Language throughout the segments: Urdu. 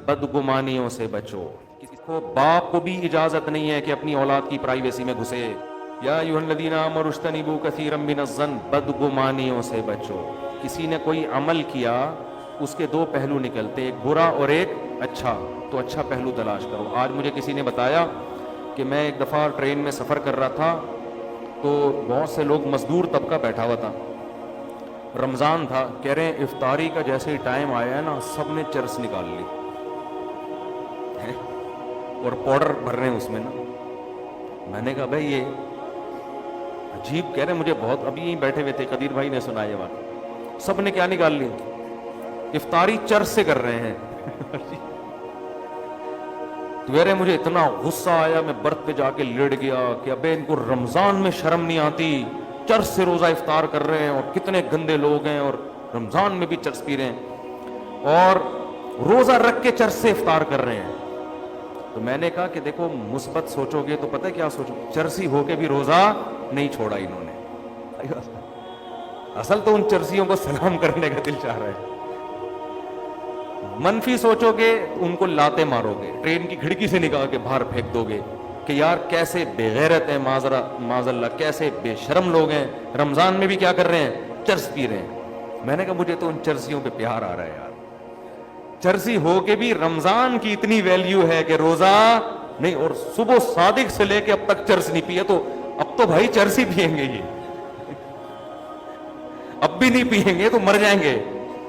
بدگمانیوں سے بچو. کسی کو باپ کو بھی اجازت نہیں ہے کہ اپنی اولاد کی پرائیویسی میں گھسے. یا ایھا الذین آمنوا اجتنبوا کثیرا من الظن، بدگمانیوں سے بچو. کسی نے کوئی عمل کیا، اس کے دو پہلو نکلتے، ایک برا اور ایک اچھا، تو اچھا پہلو تلاش کرو. آج مجھے کسی نے بتایا کہ میں ایک دفعہ ٹرین میں سفر کر رہا تھا تو بہت سے لوگ مزدور طبقہ بیٹھا ہوا تھا، رمضان تھا. کہہ رہے ہیں افطاری کا جیسے ہی ٹائم آیا ہے نا، سب نے چرس نکال لی اور پاؤڈر بھر رہے ہیں اس میں نا. میں نے کہا بھائی یہ عجیب. کہہ رہے ہیں مجھے بہت، ابھی یہیں بیٹھے ہوئے تھے، قدیر بھائی نے سنا یہ بات. سب نے کیا نکال لی؟ افطاری چرس سے کر رہے ہیں. تو کہہ رہے مجھے اتنا غصہ آیا، میں برتھ پہ جا کے لیٹ گیا کہ ابے ان کو رمضان میں شرم نہیں آتی، چرس سے روزہ افطار کر رہے ہیں، اور کتنے گندے لوگ ہیں، اور رمضان میں بھی چرس پی رہے ہیں اور روزہ رکھ کے چرس سے افطار کر رہے ہیں. تو میں نے کہا کہ دیکھو مثبت سوچو گے تو پتہ کیا سوچو، چرسی ہو کے بھی روزہ نہیں چھوڑا انہوں نے. اصل تو ان چرسیوں کو سلام کرنے کا دل چاہ رہا ہے. منفی سوچو گے ان کو لاتے مارو گے، ٹرین کی کھڑکی سے نکال کے باہر پھینک دو گے کہ یار کیسے بے غیرت ہیں، معاذ اللہ کیسے بے شرم لوگ ہیں، رمضان میں بھی کیا کر رہے ہیں؟ چرس پی رہے ہیں. میں نے کہا مجھے تو ان چرسیوں پہ پیار آ رہا ہے یار. چرسی ہو کے بھی رمضان کی اتنی ویلیو ہے کہ روزہ نہیں، اور صبح صادق سے لے کے اب تک چرس نہیں پیے. تو اب تو بھائی چرس ہی پیئیں گے، یہ اب بھی نہیں پیئیں گے تو مر جائیں گے.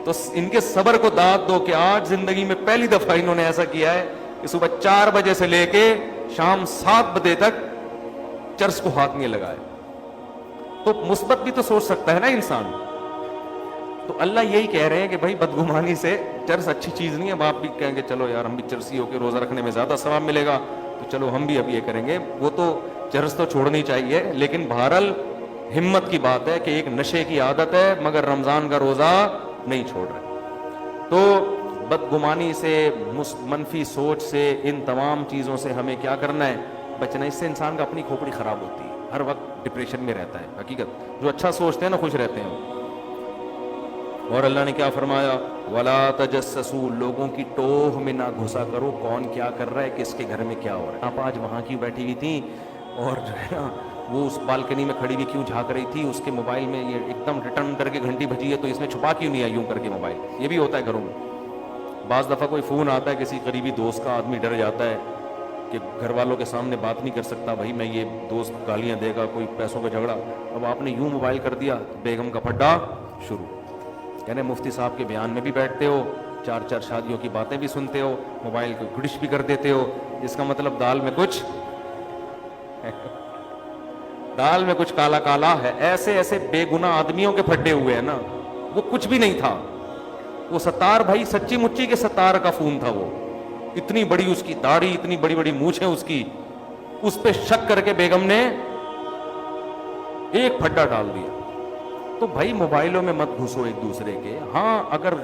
تو ان کے صبر کو داد دو کہ آج زندگی میں پہلی دفعہ انہوں نے ایسا کیا ہے کہ صبح 4 بجے سے لے کے شام 7 بجے تک چرس کو ہاتھ نہیں لگائے. تو مثبت بھی تو سوچ سکتا ہے نا انسان. تو اللہ یہی کہہ رہے ہیں کہ بھائی بدگمانی سے، چرس اچھی چیز نہیں ہے. آپ بھی کہیں گے چلو یار ہم بھی چرسی ہو کے روزہ رکھنے میں زیادہ ثواب ملے گا، تو چلو ہم بھی اب یہ کریں گے. وہ تو چرس تو چھوڑنی چاہیے، لیکن بہرحال ہمت کی بات ہے کہ ایک نشے کی عادت ہے مگر رمضان کا روزہ نہیں چھوڑ رہے. تو بدگمانی سے، منفی سوچ سے، ان تمام چیزوں سے ہمیں کیا کرنا ہے؟ بچنا. اس سے انسان کا اپنی کھوپڑی خراب ہوتی ہے، ہر وقت ڈپریشن میں رہتا ہے. حقیقت جو اچھا سوچتے ہیں نا خوش رہتے ہیں. اور اللہ نے کیا فرمایا؟ وَلَا تَجَسَّسُوا، لوگوں کی ٹوہ میں نہ گھسا کرو کون کیا کر رہا ہے، کس کے گھر میں کیا ہو رہا ہے. آپ آج وہاں کیوں بیٹھی ہوئی تھیں، اور جو ہے نا وہ اس بالکنی میں کھڑی ہوئی کیوں جھانک رہی تھی، اس کے موبائل میں یہ ایک دم ریٹرن کر کے گھنٹی بجی ہے تو اس میں چھپا کیوں نہیں آئی یوں کر کے موبائل. یہ بھی ہوتا ہے گھروں میں. بعض دفعہ کوئی فون آتا ہے کسی قریبی دوست کا، آدمی ڈر جاتا ہے کہ گھر والوں کے سامنے بات نہیں کر سکتا، بھائی میں یہ دوست گالیاں دے گا، کوئی پیسوں کا جھگڑا. اب آپ نے یوں موبائل کر دیا، بیگم کا پھڈا شروع. یعنی مفتی صاحب کے بیان میں بھی بیٹھتے ہو، 4 شادیوں کی باتیں بھی سنتے ہو، موبائل کو گھڑش بھی کر دیتے ہو. اس کا مطلب دال میں کچھ دال میں کچھ کالا کالا ہے. ایسے ایسے بے گناہ آدمیوں کے پھڈے ہوئے ہیں نا، وہ کچھ بھی نہیں تھا. وہ ستار بھائی سچی مچی کے ستار کا فون تھا. وہ اتنی بڑی اس کی داڑھی، اتنی بڑی بڑی مونچھیں اس کی، اس پہ شک کر کے بیگم نے ایک پھڈا ڈال دیا. تو بھائی موبائلوں میں مت گھسو ایک دوسرے کے. ہاں اگر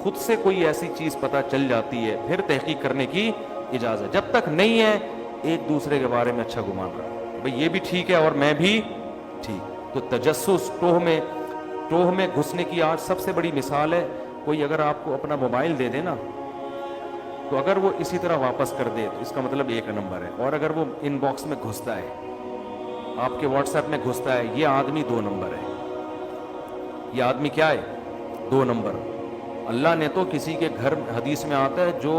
خود سے کوئی ایسی چیز پتہ چل جاتی ہے پھر تحقیق کرنے کی اجازت. جب تک نہیں ہے ایک دوسرے کے بارے میں اچھا گمان رہا، بھئی یہ بھی ٹھیک ہے اور میں بھی ٹھیک. تو تجسس، ٹوہ میں گھسنے کی آج سب سے بڑی مثال ہے. کوئی اگر آپ کو اپنا موبائل دے دے نا، تو اگر وہ اسی طرح واپس کر دے تو اس کا مطلب 1 نمبر ہے. اور اگر وہ ان باکس میں گھستا ہے، آپ کے واٹس ایپ میں گھستا ہے، یہ آدمی 2 نمبر ہے. یہ آدمی کیا ہے؟ 2 نمبر. اللہ نے تو کسی کے گھر، حدیث میں آتا ہے جو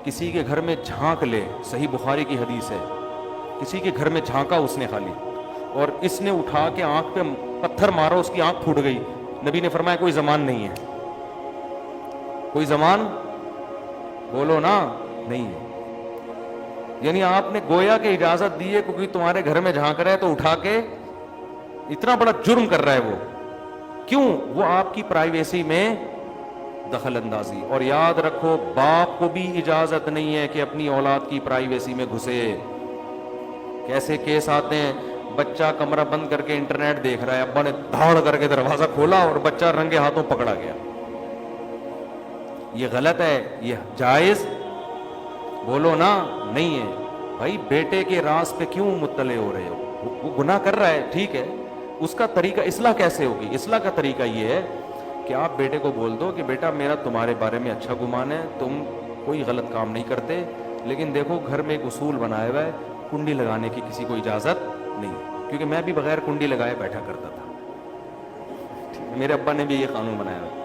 کسی کے گھر میں جھانک لے، صحیح بخاری کی حدیث ہے، کسی کے گھر میں جھانکا اس نے خالی، اور اس نے اٹھا کے آنکھ پہ پتھر مارا، اس کی آنکھ پھوٹ گئی. نبی نے فرمایا کوئی زمان نہیں ہے. کوئی زمان بولو نا نہیں ہے. یعنی آپ نے گویا کہ اجازت دی ہے کیونکہ تمہارے گھر میں جھانک رہا ہے تو اٹھا کے، اتنا بڑا جرم کر رہا ہے وہ. کیوں؟ وہ آپ کی پرائیویسی میں دخل اندازی. اور یاد رکھو باپ کو بھی اجازت نہیں ہے کہ اپنی اولاد کی پرائیویسی میں گھسے. کیسے کیس آتے ہیں، بچہ کمرہ بند کر کے انٹرنیٹ دیکھ رہا ہے، ابا نے دھاڑ کر کے دروازہ کھولا اور بچہ رنگے ہاتھوں پکڑا گیا. یہ غلط ہے؟ یہ جائز؟ بولو نا نہیں ہے. بھائی بیٹے کے راز پہ کیوں مطلع ہو رہے ہو؟ وہ گناہ کر رہا ہے، ٹھیک ہے، اس کا طریقہ اصلاح کیسے ہوگی؟ اصلاح کا طریقہ یہ ہے کہ آپ بیٹے کو بول دو کہ بیٹا میرا تمہارے بارے میں اچھا گمان ہے، تم کوئی غلط کام نہیں کرتے. لیکن دیکھو گھر میں ایک اصول بنایا ہوا ہے, کنڈی لگانے کی کسی کو اجازت نہیں, کیونکہ میں بھی بغیر کنڈی لگائے بیٹھا کرتا تھا. میرے ابا نے بھی یہ قانون بنایا ہوا,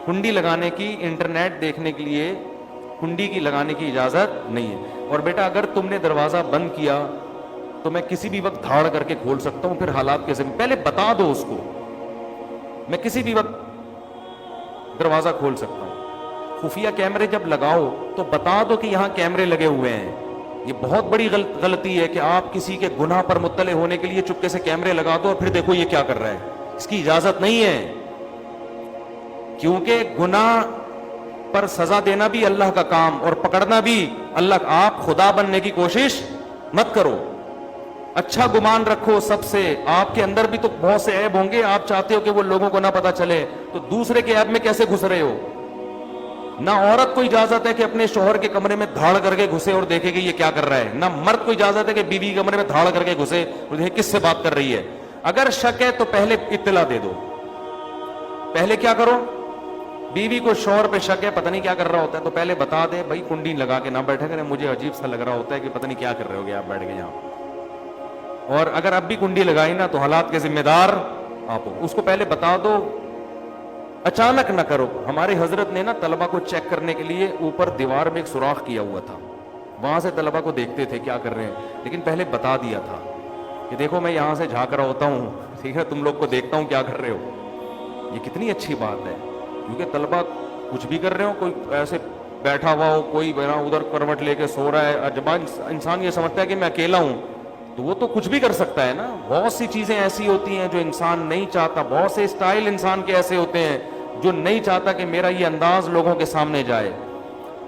کنڈی لگانے کی, انٹرنیٹ دیکھنے کے لیے کنڈی کی لگانے کی اجازت نہیں ہے. اور بیٹا اگر تم نے دروازہ بند کیا تو میں کسی بھی وقت دھاڑ کر کے کھول سکتا ہوں, پھر حالات کے ذمہ, پہلے بتا دو اس کو, میں کسی بھی وقت دروازہ کھول سکتا ہوں. خفیہ کیمرے جب لگاؤ تو بتا دو کہ یہاں کیمرے لگے ہوئے ہیں. یہ بہت بڑی غلطی ہے کہ آپ کسی کے گناہ پر مطلع ہونے کے لیے چپکے سے کیمرے لگا دو اور پھر دیکھو یہ کیا کر رہا ہے. اس کی اجازت نہیں ہے, کیونکہ گناہ پر سزا دینا بھی اللہ کا کام اور پکڑنا بھی اللہ. آپ خدا بننے کی کوشش مت کرو, اچھا گمان رکھو سب سے. آپ کے اندر بھی تو بہت سے عیب ہوں گے, آپ چاہتے ہو کہ وہ لوگوں کو نہ پتا چلے, تو دوسرے کے عیب میں کیسے گھس رہے ہو. نہ عورت کو اجازت ہے کہ اپنے شوہر کے کمرے میں دھاڑ کر کے گھسے اور دیکھے کہ یہ کیا کر رہا ہے, نہ مرد کو اجازت ہے کہ بیوی کے کمرے میں دھاڑ کر کے گھسے اور دیکھے کس سے بات کر رہی ہے. اگر شک ہے تو پہلے اطلاع دے دو. پہلے کیا کرو, بیوی کو شوہر پہ شک ہے, پتہ نہیں کیا کر رہا ہوتا ہے, تو پہلے بتا دے بھائی کنڈی لگا کے نہ بیٹھے کریں, مجھے عجیب سا لگ رہا ہوتا ہے کہ پتہ نہیں کیا کر رہے ہو گے آپ بیٹھ کے یہاں. اور اگر اب بھی کنڈی لگائی نا تو حالات کے ذمہ دار آپ ہو, اس کو پہلے بتا دو, اچانک نہ کرو. ہمارے حضرت نے نا طلبہ کو چیک کرنے کے لیے اوپر دیوار میں ایک سوراخ کیا ہوا تھا, وہاں سے طلبہ کو دیکھتے تھے کیا کر رہے ہیں, لیکن پہلے بتا دیا تھا کہ دیکھو میں یہاں سے جھانک رہا ہوتا ہوں, ٹھیک ہے, تم لوگ کو دیکھتا ہوں کیا کر رہے ہو. یہ کتنی اچھی بات ہے, کیونکہ طلبہ کچھ بھی کر رہے ہو, کوئی ایسے بیٹھا ہوا ہو, کوئی ادھر کروٹ لے کے سو رہا ہے, جب انسان یہ سمجھتا ہے کہ میں اکیلا ہوں تو وہ تو کچھ بھی کر سکتا ہے نا. بہت سی چیزیں ایسی ہوتی ہیں جو انسان نہیں چاہتا, بہت سے اسٹائل انسان کے ایسے ہوتے ہیں جو نہیں چاہتا کہ میرا یہ انداز لوگوں کے سامنے جائے.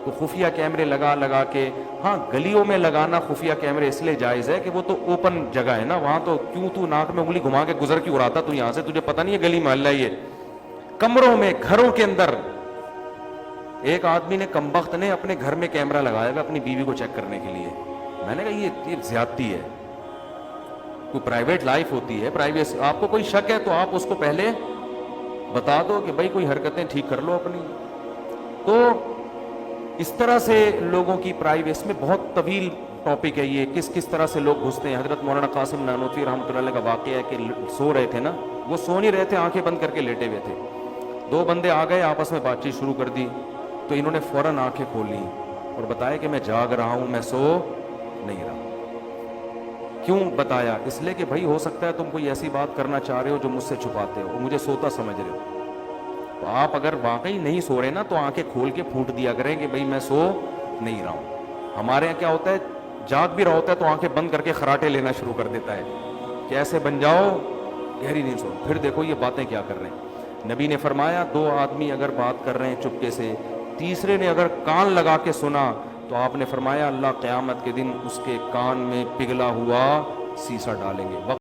تو خفیہ کیمرے لگا کے, ہاں گلیوں میں لگانا خفیہ کیمرے اس لیے جائز ہے کہ وہ تو اوپن جگہ ہے نا, وہاں تو کیوں تو ناک میں انگلی گھما کے گزر کیوں رہا تھا, تو یہاں سے تجھے پتہ نہیں ہے گلی محلہ یہ. کمروں میں, گھروں کے اندر, ایک آدمی نے کمبخت نے اپنے گھر میں کیمرہ لگایا گا اپنی بیوی کو چیک کرنے کے لیے. میں نے کہا یہ زیادتی ہے, کوئی پرائیویٹ لائف ہوتی ہے, پرائیویسی. آپ کو کوئی شک ہے تو آپ اس کو پہلے بتا دو کہ بھائی کوئی حرکتیں ٹھیک کر لو اپنی. تو اس طرح سے لوگوں کی پرائیویسی میں بہت طویل ٹاپک ہے یہ, کس طرح سے لوگ گھستے ہیں. حضرت مولانا قاسم نانوتوی رحمۃ اللہ علیہ کا واقعہ ہے کہ سو رہے تھے نا, وہ سو نہیں رہے تھے, آنکھیں بند کر کے لیٹے ہوئے تھے. دو بندے آ گئے, آپس میں بات چیت شروع کر دی, تو انہوں نے فوراً آنکھیں کھول لی اور بتایا کہ میں جاگ رہا ہوں, میں سو نہیں رہا. کیوں بتایا؟ اس لیے کہ بھائی ہو سکتا ہے تم کوئی ایسی بات کرنا چاہ رہے ہو جو مجھ سے چھپاتے ہو, مجھے سوتا سمجھ رہے ہو. تو آپ اگر واقعی نہیں سو رہے نا تو آنکھیں کھول کے پھوٹ دیا کریں کہ بھائی میں سو نہیں رہا ہوں. ہمارے یہاں کیا ہوتا ہے, جاگ بھی رہا ہوتا ہے تو آنکھیں بند کر کے خراٹے لینا شروع کر دیتا ہے کہ ایسے بن جاؤ گہری نیند سو, پھر دیکھو یہ باتیں کیا کر رہے ہیں. نبی نے فرمایا دو آدمی اگر بات کر رہے ہیں چپکے سے, تیسرے نے اگر کان لگا کے سنا تو آپ نے فرمایا اللہ قیامت کے دن اس کے کان میں پگھلا ہوا سیسا ڈالیں گے.